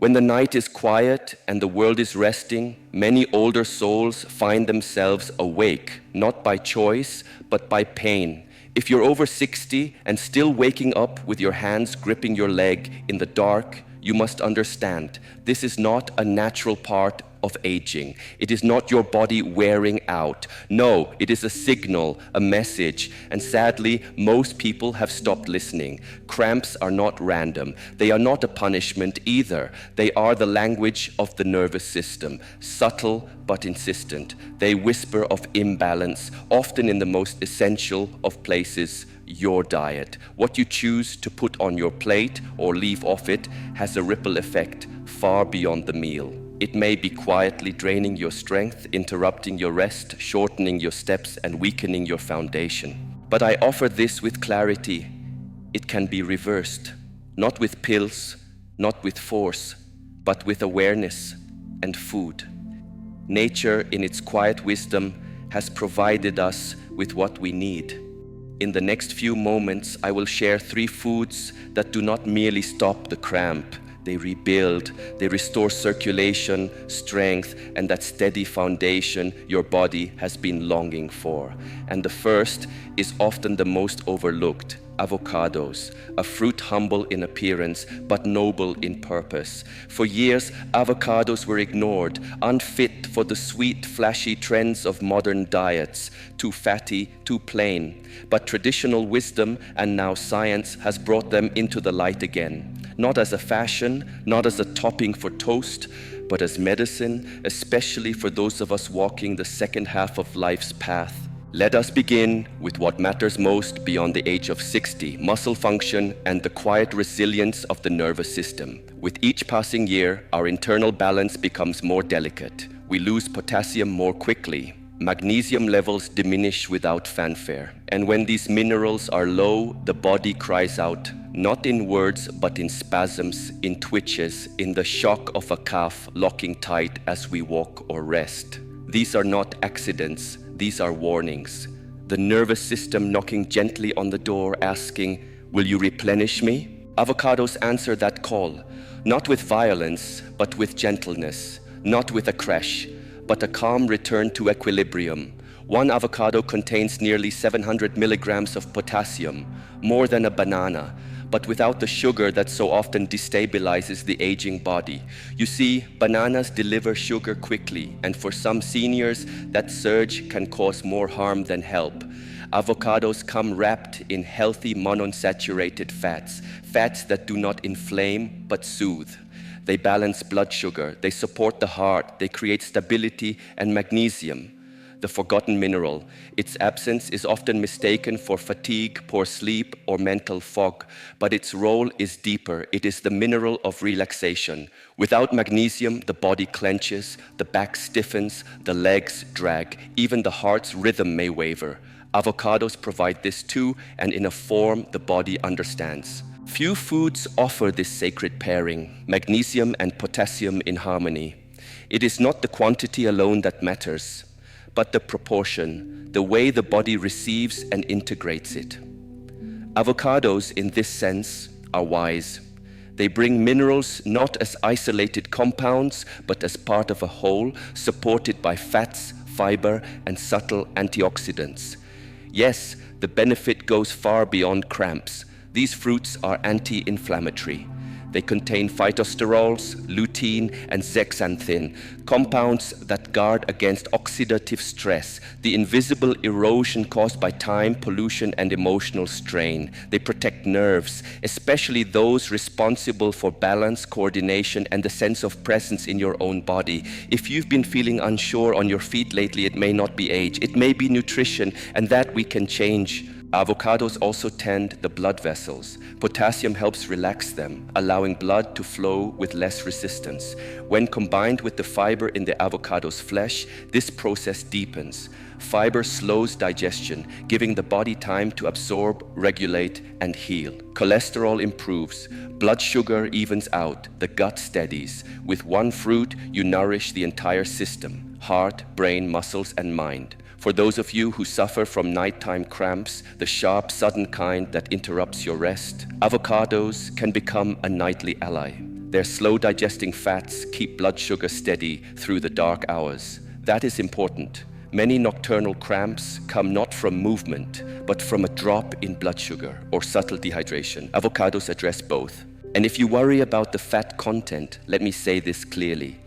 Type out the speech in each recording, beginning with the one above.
When the night is quiet and the world is resting, many older souls find themselves awake, not by choice, but by pain. If you're over 60 and still waking up with your hands gripping your leg in the dark, you must understand this is not a natural part of aging. It is not your body wearing out. No, it is a signal, a message, and sadly, most people have stopped listening. Cramps are not random. They are not a punishment either. They are the language of the nervous system, subtle but insistent. They whisper of imbalance, often in the most essential of places, your diet. What you choose to put on your plate or leave off it has a ripple effect far beyond the meal. It may be quietly draining your strength, interrupting your rest, shortening your steps, and weakening your foundation. But I offer this with clarity. It can be reversed, not with pills, not with force, but with awareness and food. Nature, in its quiet wisdom, has provided us with what we need. In the next few moments, I will share 3 foods that do not merely stop the cramp. They rebuild, they restore circulation, strength, and that steady foundation your body has been longing for. And the first is often the most overlooked: avocados, a fruit humble in appearance but noble in purpose. For years, avocados were ignored, unfit for the sweet, flashy trends of modern diets, too fatty, too plain. But traditional wisdom and now science has brought them into the light again. Not as a fashion, not as a topping for toast, but as medicine, especially for those of us walking the second half of life's path. Let us begin with what matters most beyond the age of 60, muscle function and the quiet resilience of the nervous system. With each passing year, our internal balance becomes more delicate. We lose potassium more quickly. Magnesium levels diminish without fanfare. And when these minerals are low, the body cries out, not in words, but in spasms, in twitches, in the shock of a calf locking tight as we walk or rest. These are not accidents, these are warnings. The nervous system knocking gently on the door, asking, will you replenish me? Avocados answer that call, not with violence, but with gentleness, not with a crash, but a calm return to equilibrium. One avocado contains nearly 700 milligrams of potassium, more than a banana, but without the sugar that so often destabilizes the aging body. You see, bananas deliver sugar quickly, and for some seniors, that surge can cause more harm than help. Avocados come wrapped in healthy monounsaturated fats, fats that do not inflame but soothe. They balance blood sugar, they support the heart, they create stability and magnesium, the forgotten mineral. Its absence is often mistaken for fatigue, poor sleep, or mental fog, but its role is deeper. It is the mineral of relaxation. Without magnesium, the body clenches, the back stiffens, the legs drag, even the heart's rhythm may waver. Avocados provide this too, and in a form the body understands. Few foods offer this sacred pairing, magnesium and potassium in harmony. It is not the quantity alone that matters, but the proportion, the way the body receives and integrates it. Avocados, in this sense, are wise. They bring minerals not as isolated compounds, but as part of a whole, supported by fats, fiber, and subtle antioxidants. Yes, the benefit goes far beyond cramps. These fruits are anti-inflammatory. They contain phytosterols, lutein, and zeaxanthin, compounds that guard against oxidative stress, the invisible erosion caused by time, pollution, and emotional strain. They protect nerves, especially those responsible for balance, coordination, and the sense of presence in your own body. If you've been feeling unsure on your feet lately, it may not be age, it may be nutrition, and that we can change. Avocados also tend the blood vessels. Potassium helps relax them, allowing blood to flow with less resistance. When combined with the fiber in the avocado's flesh, this process deepens. Fiber slows digestion, giving the body time to absorb, regulate, and heal. Cholesterol improves, blood sugar evens out, the gut steadies. With one fruit, you nourish the entire system: heart, brain, muscles, and mind. For those of you who suffer from nighttime cramps, the sharp, sudden kind that interrupts your rest, avocados can become a nightly ally. Their slow digesting fats keep blood sugar steady through the dark hours. That is important. Many nocturnal cramps come not from movement, but from a drop in blood sugar or subtle dehydration. Avocados address both. And if you worry about the fat content, let me say this clearly.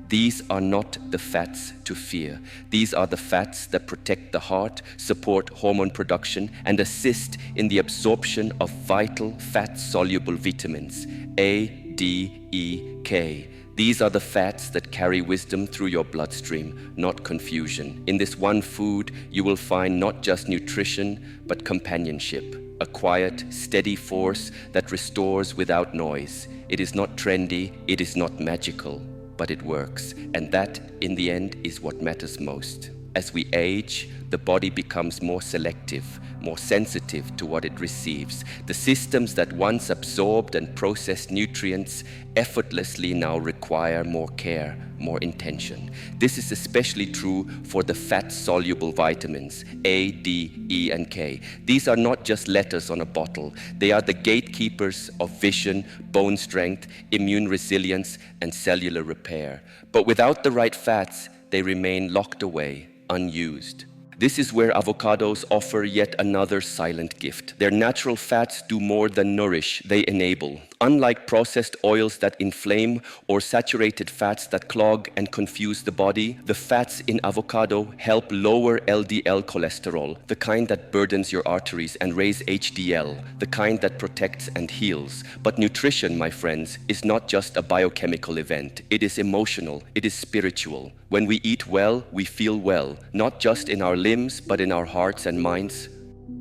These are not the fats to fear. These are the fats that protect the heart, support hormone production, and assist in the absorption of vital fat-soluble vitamins, A, D, E, K. These are the fats that carry wisdom through your bloodstream, not confusion. In this one food, you will find not just nutrition, but companionship, a quiet, steady force that restores without noise. It is not trendy, it is not magical, but it works. And that, in the end, is what matters most. As we age, the body becomes more selective, more sensitive to what it receives. The systems that once absorbed and processed nutrients effortlessly now require more care, more intention. This is especially true for the fat-soluble vitamins A, D, E, and K. These are not just letters on a bottle. They are the gatekeepers of vision, bone strength, immune resilience, and cellular repair. But without the right fats, they remain locked away, unused. This is where avocados offer yet another silent gift. Their natural fats do more than nourish, they enable. Unlike processed oils that inflame or saturated fats that clog and confuse the body, the fats in avocado help lower LDL cholesterol, the kind that burdens your arteries, and raise HDL, the kind that protects and heals. But nutrition, my friends, is not just a biochemical event. It is emotional, it is spiritual. When we eat well, we feel well, not just in our limbs, but in our hearts and minds.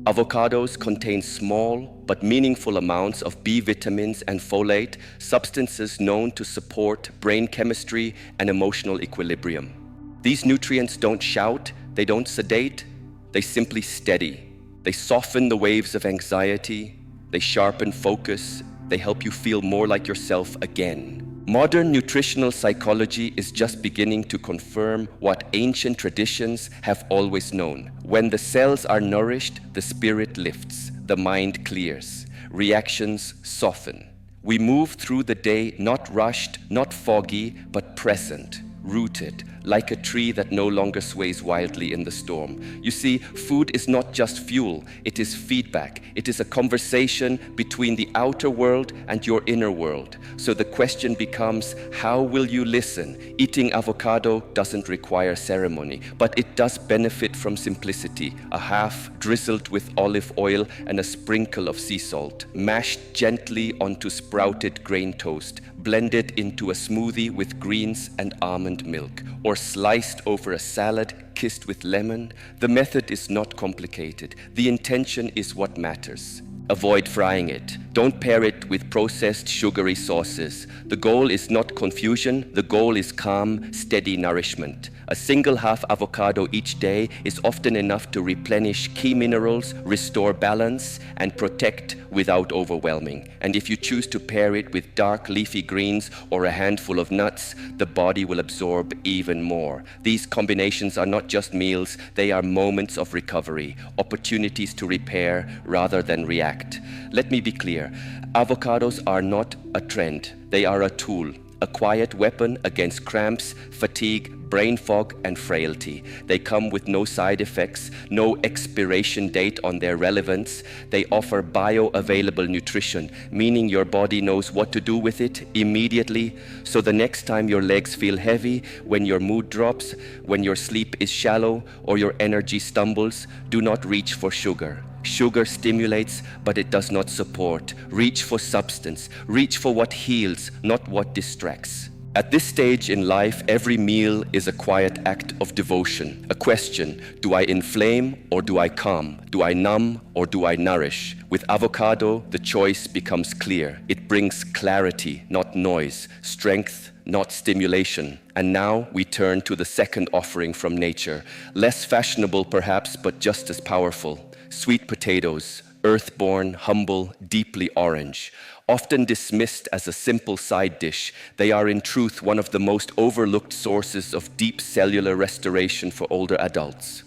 Avocados contain small but meaningful amounts of B vitamins and folate, substances known to support brain chemistry and emotional equilibrium. These nutrients don't shout, they don't sedate, they simply steady. They soften the waves of anxiety, they sharpen focus, they help you feel more like yourself again. Modern nutritional psychology is just beginning to confirm what ancient traditions have always known. When the cells are nourished, the spirit lifts, the mind clears, reactions soften. We move through the day not rushed, not foggy, but present, rooted, like a tree that no longer sways wildly in the storm. You see, food is not just fuel, it is feedback. It is a conversation between the outer world and your inner world. So the question becomes, how will you listen? Eating avocado doesn't require ceremony, but it does benefit from simplicity. A half drizzled with olive oil and a sprinkle of sea salt, mashed gently onto sprouted grain toast, blended into a smoothie with greens and almond milk, or sliced over a salad kissed with lemon. The method is not complicated. The intention is what matters. Avoid frying it. Don't pair it with processed sugary sauces. The goal is not confusion. The goal is calm, steady nourishment. A single half avocado each day is often enough to replenish key minerals, restore balance, and protect without overwhelming. And if you choose to pair it with dark leafy greens or a handful of nuts, the body will absorb even more. These combinations are not just meals, they are moments of recovery, opportunities to repair rather than react. Let me be clear, avocados are not a trend, they are a tool. A quiet weapon against cramps, fatigue, brain fog, and frailty. They come with no side effects, no expiration date on their relevance. They offer bioavailable nutrition, meaning your body knows what to do with it immediately. So the next time your legs feel heavy, when your mood drops, when your sleep is shallow, or your energy stumbles, do not reach for sugar. Sugar stimulates, but it does not support. Reach for substance. Reach for what heals, not what distracts. At this stage in life, every meal is a quiet act of devotion. A question, do I inflame or do I calm? Do I numb or do I nourish? With avocado, the choice becomes clear. It brings clarity, not noise, strength, not stimulation. And now we turn to the second offering from nature. Less fashionable perhaps, but just as powerful. Sweet potatoes, earth-born, humble, deeply orange. Often dismissed as a simple side dish, they are in truth one of the most overlooked sources of deep cellular restoration for older adults.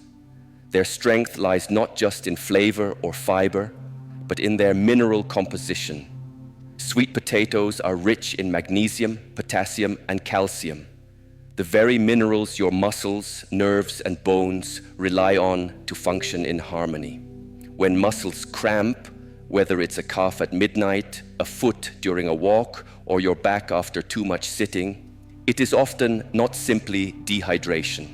Their strength lies not just in flavor or fiber, but in their mineral composition. Sweet potatoes are rich in magnesium, potassium, and calcium, the very minerals your muscles, nerves, and bones rely on to function in harmony. When muscles cramp, whether it's a calf at midnight, a foot during a walk, or your back after too much sitting, it is often not simply dehydration.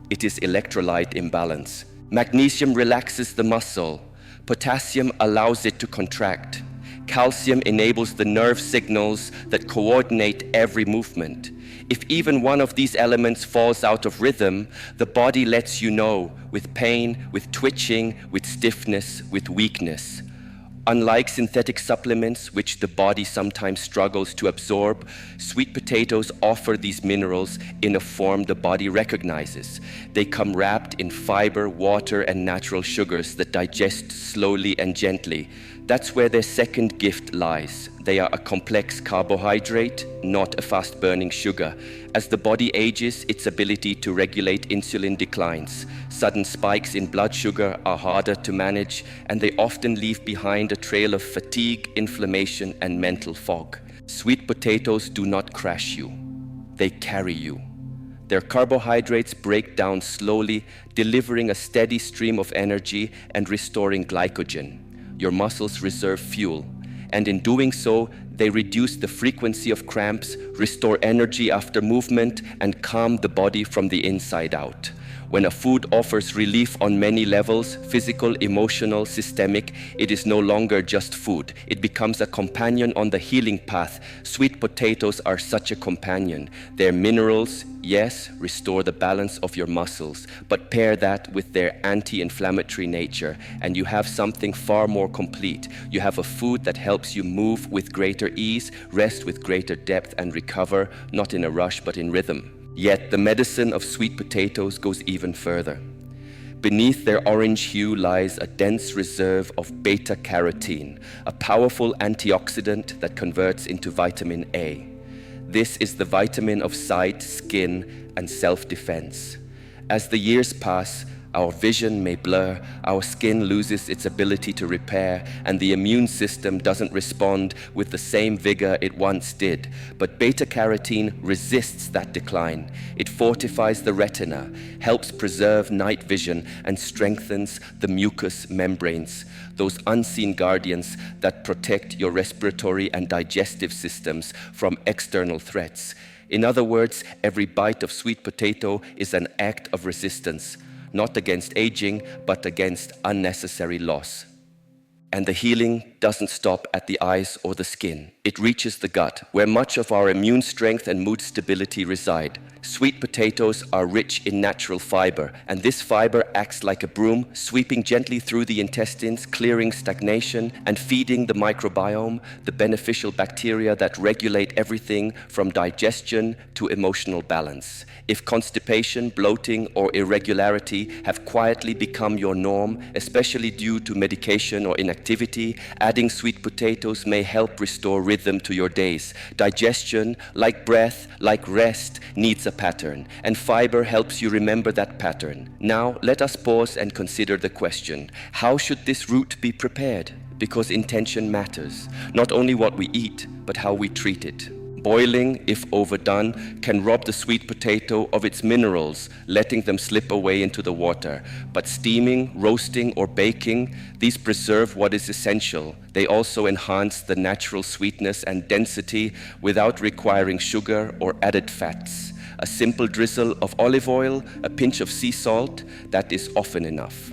It is electrolyte imbalance. Magnesium relaxes the muscle. Potassium allows it to contract. Calcium enables the nerve signals that coordinate every movement. If even one of these elements falls out of rhythm, the body lets you know, with pain, with twitching, with stiffness, with weakness. Unlike synthetic supplements, which the body sometimes struggles to absorb, sweet potatoes offer these minerals in a form the body recognizes. They come wrapped in fiber, water, and natural sugars that digest slowly and gently. That's where their second gift lies. They are a complex carbohydrate, not a fast-burning sugar. As the body ages, its ability to regulate insulin declines. Sudden spikes in blood sugar are harder to manage, and they often leave behind a trail of fatigue, inflammation, and mental fog. Sweet potatoes do not crash you. They carry you. Their carbohydrates break down slowly, delivering a steady stream of energy and restoring glycogen. Your muscles reserve fuel, and in doing so, they reduce the frequency of cramps, restore energy after movement, and calm the body from the inside out. When a food offers relief on many levels, physical, emotional, systemic, it is no longer just food. It becomes a companion on the healing path. Sweet potatoes are such a companion. Their minerals, yes, restore the balance of your muscles, but pair that with their anti-inflammatory nature, and you have something far more complete. You have a food that helps you move with greater ease, rest with greater depth, and recover, not in a rush, but in rhythm. Yet the medicine of sweet potatoes goes even further. Beneath their orange hue lies a dense reserve of beta-carotene, a powerful antioxidant that converts into vitamin A. This is the vitamin of sight, skin, and self-defense. As the years pass, our vision may blur, our skin loses its ability to repair, and the immune system doesn't respond with the same vigor it once did. But beta-carotene resists that decline. It fortifies the retina, helps preserve night vision, and strengthens the mucous membranes, those unseen guardians that protect your respiratory and digestive systems from external threats. In other words, every bite of sweet potato is an act of resistance, not against aging, but against unnecessary loss. And the healing doesn't stop at the eyes or the skin. It reaches the gut, where much of our immune strength and mood stability reside. Sweet potatoes are rich in natural fiber, and this fiber acts like a broom, sweeping gently through the intestines, clearing stagnation, and feeding the microbiome, the beneficial bacteria that regulate everything from digestion to emotional balance. If constipation, bloating, or irregularity have quietly become your norm, especially due to medication or inactivity, adding sweet potatoes may help restore rhythm to your days. Digestion, like breath, like rest, needs a pattern, and fiber helps you remember that pattern. Now, let us pause and consider the question: how should this root be prepared? Because intention matters. Not only what we eat, but how we treat it. Boiling, if overdone, can rob the sweet potato of its minerals, letting them slip away into the water. But steaming, roasting, or baking, these preserve what is essential. They also enhance the natural sweetness and density without requiring sugar or added fats. A simple drizzle of olive oil, a pinch of sea salt, that is often enough.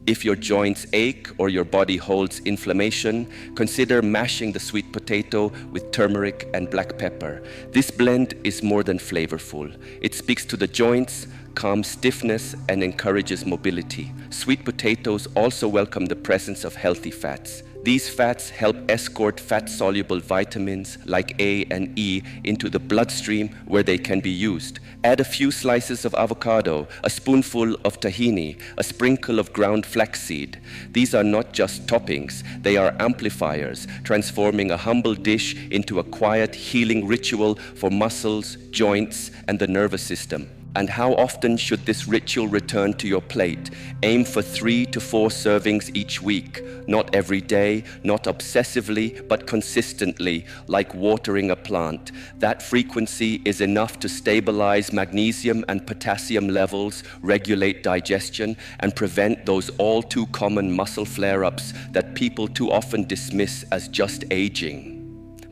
If your joints ache or your body holds inflammation, consider mashing the sweet potato with turmeric and black pepper. This blend is more than flavorful. It speaks to the joints, calms stiffness, and encourages mobility. Sweet potatoes also welcome the presence of healthy fats. These fats help escort fat-soluble vitamins like A and E into the bloodstream where they can be used. Add a few slices of avocado, a spoonful of tahini, a sprinkle of ground flaxseed. These are not just toppings, they are amplifiers, transforming a humble dish into a quiet, healing ritual for muscles, joints, and the nervous system. And how often should this ritual return to your plate? Aim for 3 to 4 servings each week. Not every day, not obsessively, but consistently, like watering a plant. That frequency is enough to stabilize magnesium and potassium levels, regulate digestion, and prevent those all too common muscle flare-ups that people too often dismiss as just aging.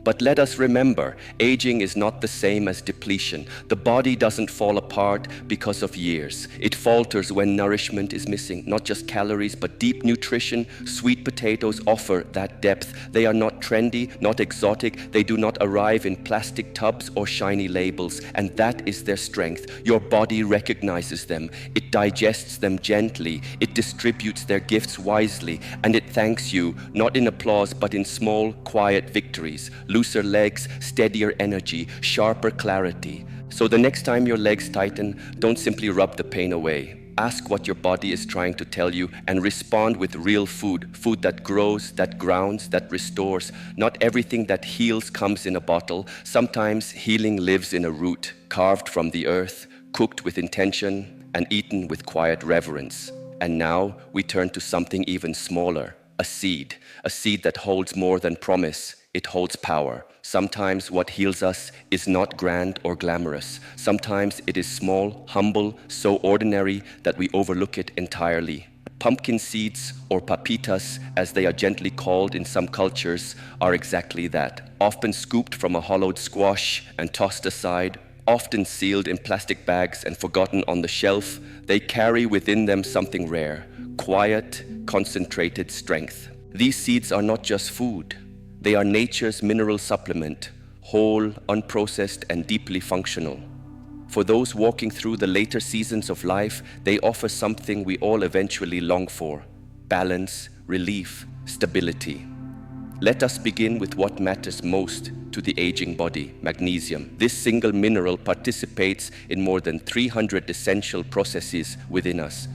But let us remember, aging is not the same as depletion. The body doesn't fall apart because of years. It falters when nourishment is missing, not just calories, but deep nutrition. Sweet potatoes offer that depth. They are not trendy, not exotic. They do not arrive in plastic tubs or shiny labels, and that is their strength. Your body recognizes them. It digests them gently. It distributes their gifts wisely, and it thanks you, not in applause, but in small, quiet victories. Looser legs, steadier energy, sharper clarity. So the next time your legs tighten, don't simply rub the pain away. Ask what your body is trying to tell you and respond with real food. Food that grows, that grounds, that restores. Not everything that heals comes in a bottle. Sometimes healing lives in a root, carved from the earth, cooked with intention, and eaten with quiet reverence. And now we turn to something even smaller, a seed that holds more than promise. It holds power. Sometimes what heals us is not grand or glamorous. Sometimes it is small, humble, so ordinary that we overlook it entirely. Pumpkin seeds, or papitas as they are gently called in some cultures, are exactly that. Often scooped from a hollowed squash and tossed aside, often sealed in plastic bags and forgotten on the shelf, they carry within them something rare, quiet, concentrated strength. These seeds are not just food. They are nature's mineral supplement, whole, unprocessed, and deeply functional. For those walking through the later seasons of life, they offer something we all eventually long for: balance, relief, stability. Let us begin with what matters most to the aging body: magnesium. This single mineral participates in more than 300 essential processes within us.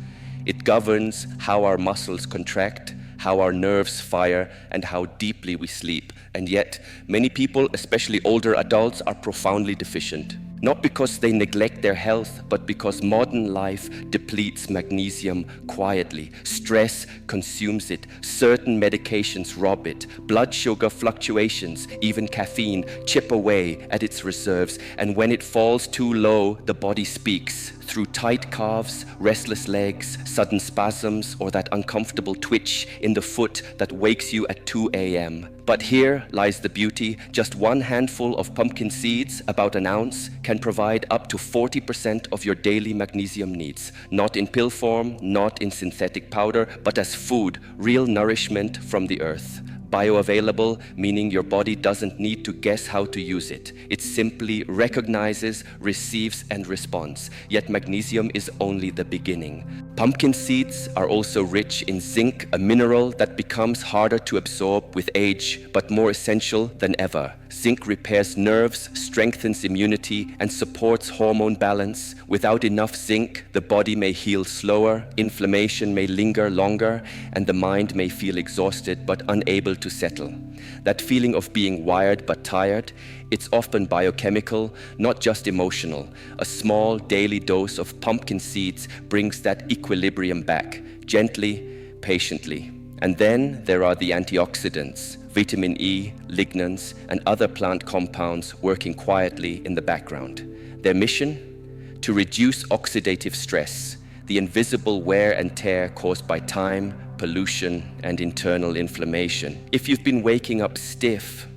It governs how our muscles contract, how our nerves fire, and how deeply we sleep. And yet, many people, especially older adults, are profoundly deficient. Not because they neglect their health, but because modern life depletes magnesium quietly. Stress consumes it. Certain medications rob it. Blood sugar fluctuations, even caffeine, chip away at its reserves. And when it falls too low, the body speaks. Through tight calves, restless legs, sudden spasms, or that uncomfortable twitch in the foot that wakes you at 2 a.m. But here lies the beauty. Just one handful of pumpkin seeds, about an ounce, can provide up to 40% of your daily magnesium needs. Not in pill form, not in synthetic powder, but as food, real nourishment from the earth. Bioavailable, meaning your body doesn't need to guess how to use it. It simply recognizes, receives, and responds. Yet magnesium is only the beginning. Pumpkin seeds are also rich in zinc, a mineral that becomes harder to absorb with age, but more essential than ever. Zinc repairs nerves, strengthens immunity, and supports hormone balance. Without enough zinc, the body may heal slower, inflammation may linger longer, and the mind may feel exhausted but unable to settle. That feeling of being wired but tired, it's often biochemical, not just emotional. A small daily dose of pumpkin seeds brings that equilibrium back, gently, patiently. And then there are the antioxidants, vitamin E, lignans, and other plant compounds working quietly in the background. Their mission? To reduce oxidative stress, the invisible wear and tear caused by time, pollution, and internal inflammation. If you've been waking up stiff,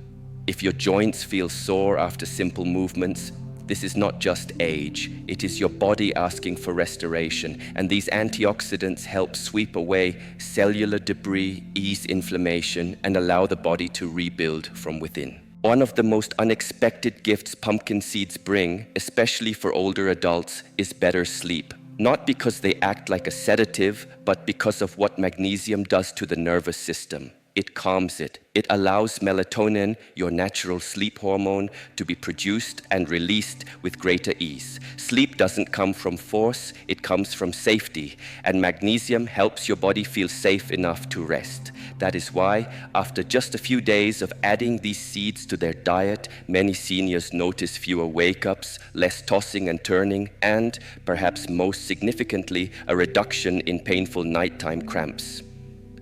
if your joints feel sore after simple movements, this is not just age, it is your body asking for restoration, and these antioxidants help sweep away cellular debris, ease inflammation, and allow the body to rebuild from within. One of the most unexpected gifts pumpkin seeds bring, especially for older adults, is better sleep. Not because they act like a sedative, but because of what magnesium does to the nervous system. It calms it. It allows melatonin, your natural sleep hormone, to be produced and released with greater ease. Sleep doesn't come from force, it comes from safety, and magnesium helps your body feel safe enough to rest. That is why, after just a few days of adding these seeds to their diet, many seniors notice fewer wake-ups, less tossing and turning, and, perhaps most significantly, a reduction in painful nighttime cramps.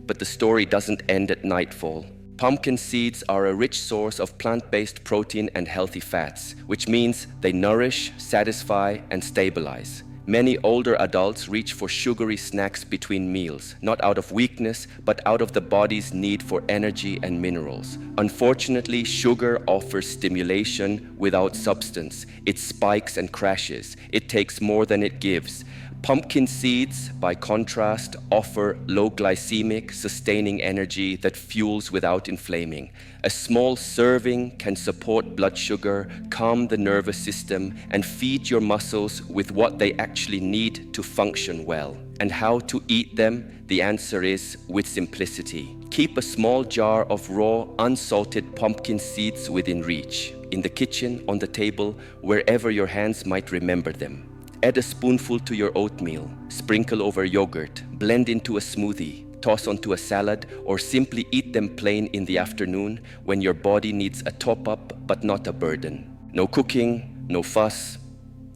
But the story doesn't end at nightfall. Pumpkin seeds are a rich source of plant-based protein and healthy fats, which means they nourish, satisfy, and stabilize. Many older adults reach for sugary snacks between meals, not out of weakness, but out of the body's need for energy and minerals. Unfortunately, sugar offers stimulation without substance. It spikes and crashes. It takes more than it gives. Pumpkin seeds, by contrast, offer low glycemic, sustaining energy that fuels without inflaming. A small serving can support blood sugar, calm the nervous system, and feed your muscles with what they actually need to function well. And how to eat them? The answer is with simplicity. Keep a small jar of raw, unsalted pumpkin seeds within reach, in the kitchen, on the table, wherever your hands might remember them. Add a spoonful to your oatmeal, sprinkle over yogurt, blend into a smoothie, toss onto a salad, or simply eat them plain in the afternoon when your body needs a top-up but not a burden. No cooking, no fuss,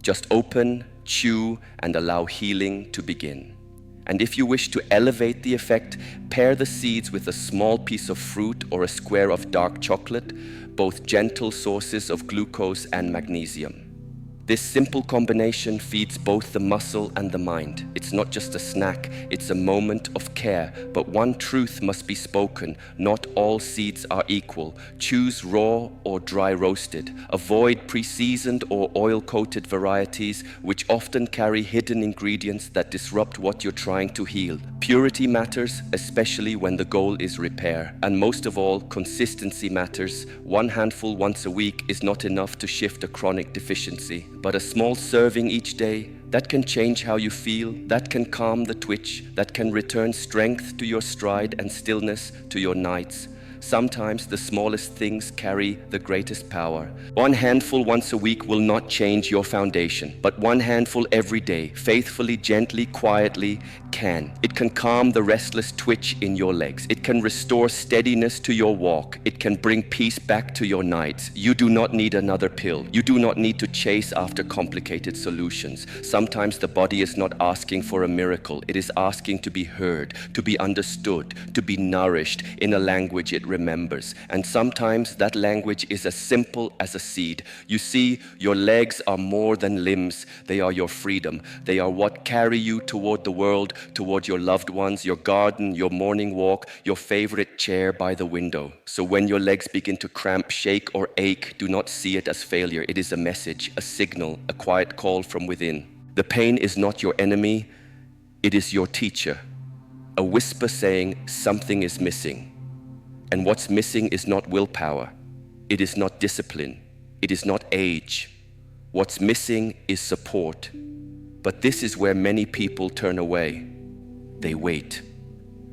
just open, chew, and allow healing to begin. And if you wish to elevate the effect, pair the seeds with a small piece of fruit or a square of dark chocolate, both gentle sources of glucose and magnesium. This simple combination feeds both the muscle and the mind. It's not just a snack, it's a moment of care. But one truth must be spoken: not all seeds are equal. Choose raw or dry roasted. Avoid pre-seasoned or oil-coated varieties, which often carry hidden ingredients that disrupt what you're trying to heal. Purity matters, especially when the goal is repair. And most of all, consistency matters. One handful once a week is not enough to shift a chronic deficiency. But a small serving each day, that can change how you feel, that can calm the twitch, that can return strength to your stride and stillness to your nights. Sometimes the smallest things carry the greatest power. One handful once a week will not change your foundation, but one handful every day, faithfully, gently, quietly, can. It can calm the restless twitch in your legs. It can restore steadiness to your walk. It can bring peace back to your nights. You do not need another pill. You do not need to chase after complicated solutions. Sometimes the body is not asking for a miracle. It is asking to be heard, to be understood, to be nourished in a language it remembers. And sometimes that language is as simple as a seed. You see, your legs are more than limbs. They are your freedom. They are what carry you toward the world, toward your loved ones, your garden, your morning walk, your favorite chair by the window. So when your legs begin to cramp, shake, or ache, do not see it as failure. It is a message, a signal, a quiet call from within. The pain is not your enemy. It is your teacher. A whisper saying something is missing. And what's missing is not willpower. It is not discipline. It is not age. What's missing is support. But this is where many people turn away. They wait.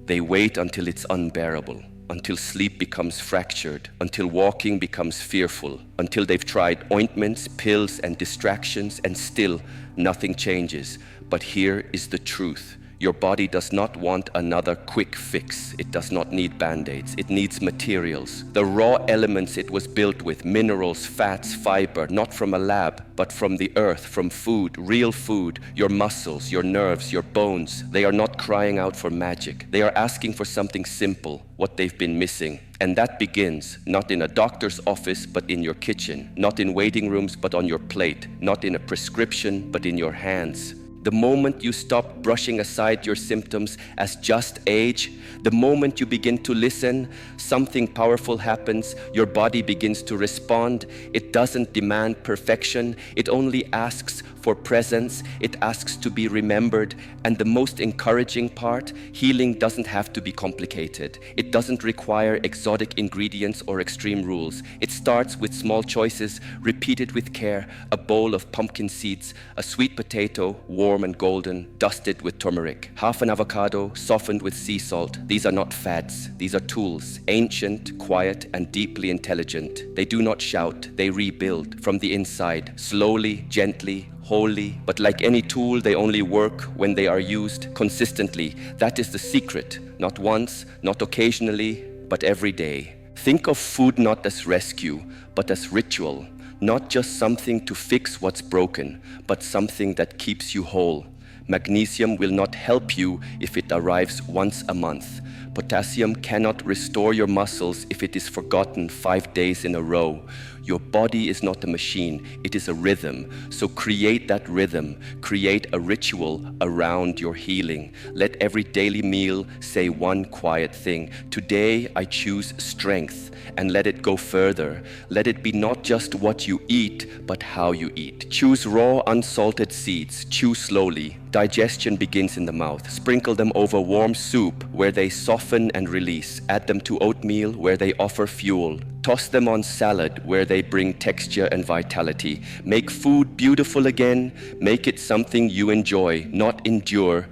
They wait until it's unbearable, until sleep becomes fractured, until walking becomes fearful, until they've tried ointments, pills, and distractions, and still nothing changes. But here is the truth. Your body does not want another quick fix. It does not need band-aids. It needs materials. The raw elements it was built with, minerals, fats, fiber, not from a lab, but from the earth, from food, real food, your muscles, your nerves, your bones. They are not crying out for magic. They are asking for something simple, what they've been missing. And that begins not in a doctor's office, but in your kitchen, not in waiting rooms, but on your plate, not in a prescription, but in your hands. The moment you stop brushing aside your symptoms as just age, the moment you begin to listen, something powerful happens. Your body begins to respond. It doesn't demand perfection. It only asks for presence. It asks to be remembered. And the most encouraging part, healing doesn't have to be complicated. It doesn't require exotic ingredients or extreme rules. It starts with small choices, repeated with care. A bowl of pumpkin seeds, a sweet potato, warm and golden, dusted with turmeric. Half an avocado, softened with sea salt. These are not fads. These are tools, ancient, quiet, and deeply intelligent. They do not shout. They rebuild from the inside, slowly, gently, wholly. But like any tool, they only work when they are used consistently. That is the secret. not once, not occasionally, but every day. Think of food not as rescue, but as ritual, not just something to fix what's broken, but something that keeps you whole. Magnesium will not help you if it arrives once a month. Potassium cannot restore your muscles if it is forgotten 5 days in a row. Your body is not a machine, it is a rhythm. So create that rhythm, create a ritual around your healing. Let every daily meal say one quiet thing. Today I choose strength, and let it go further. Let it be not just what you eat, but how you eat. Choose raw, unsalted seeds, chew slowly. Digestion begins in the mouth. Sprinkle them over warm soup where they soften and release. Add them to oatmeal where they offer fuel. Toss them on salad where they bring texture and vitality. Make food beautiful again. Make it something you enjoy, not endure,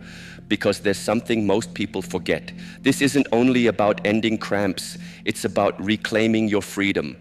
because there's something most people forget. This isn't only about ending cramps, it's about reclaiming your freedom.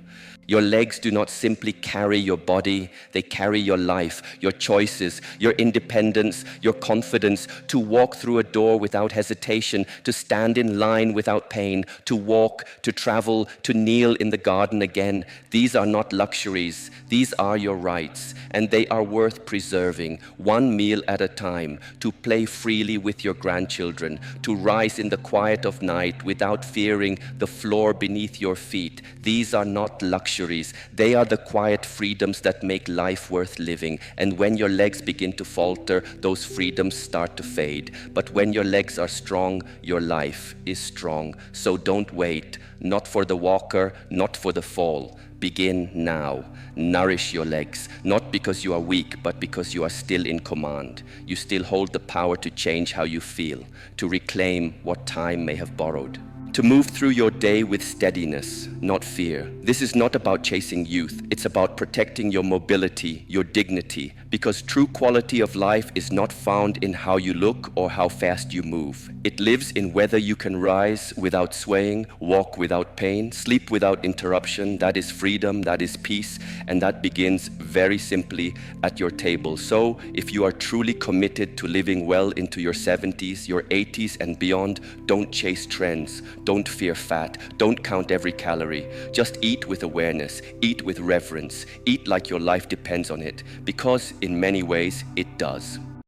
Your legs do not simply carry your body, they carry your life, your choices, your independence, your confidence, to walk through a door without hesitation, to stand in line without pain, to walk, to travel, to kneel in the garden again. These are not luxuries, these are your rights, and they are worth preserving, one meal at a time, to play freely with your grandchildren, to rise in the quiet of night without fearing the floor beneath your feet. These are not luxuries. They are the quiet freedoms that make life worth living. And when your legs begin to falter, those freedoms start to fade. But when your legs are strong, your life is strong. So don't wait, not for the walker, not for the fall. Begin now. Nourish your legs, not because you are weak, but because you are still in command. You still hold the power to change how you feel, to reclaim what time may have borrowed. To move through your day with steadiness, not fear. This is not about chasing youth. It's about protecting your mobility, your dignity, because true quality of life is not found in how you look or how fast you move. It lives in whether you can rise without swaying, walk without pain, sleep without interruption. That is freedom, that is peace, and that begins very simply at your table. So, if you are truly committed to living well into your 70s, your 80s, and beyond, don't chase trends. Don't fear fat. Don't count every calorie. Just eat with awareness. Eat with reverence. Eat like your life depends on it, because in many ways it does.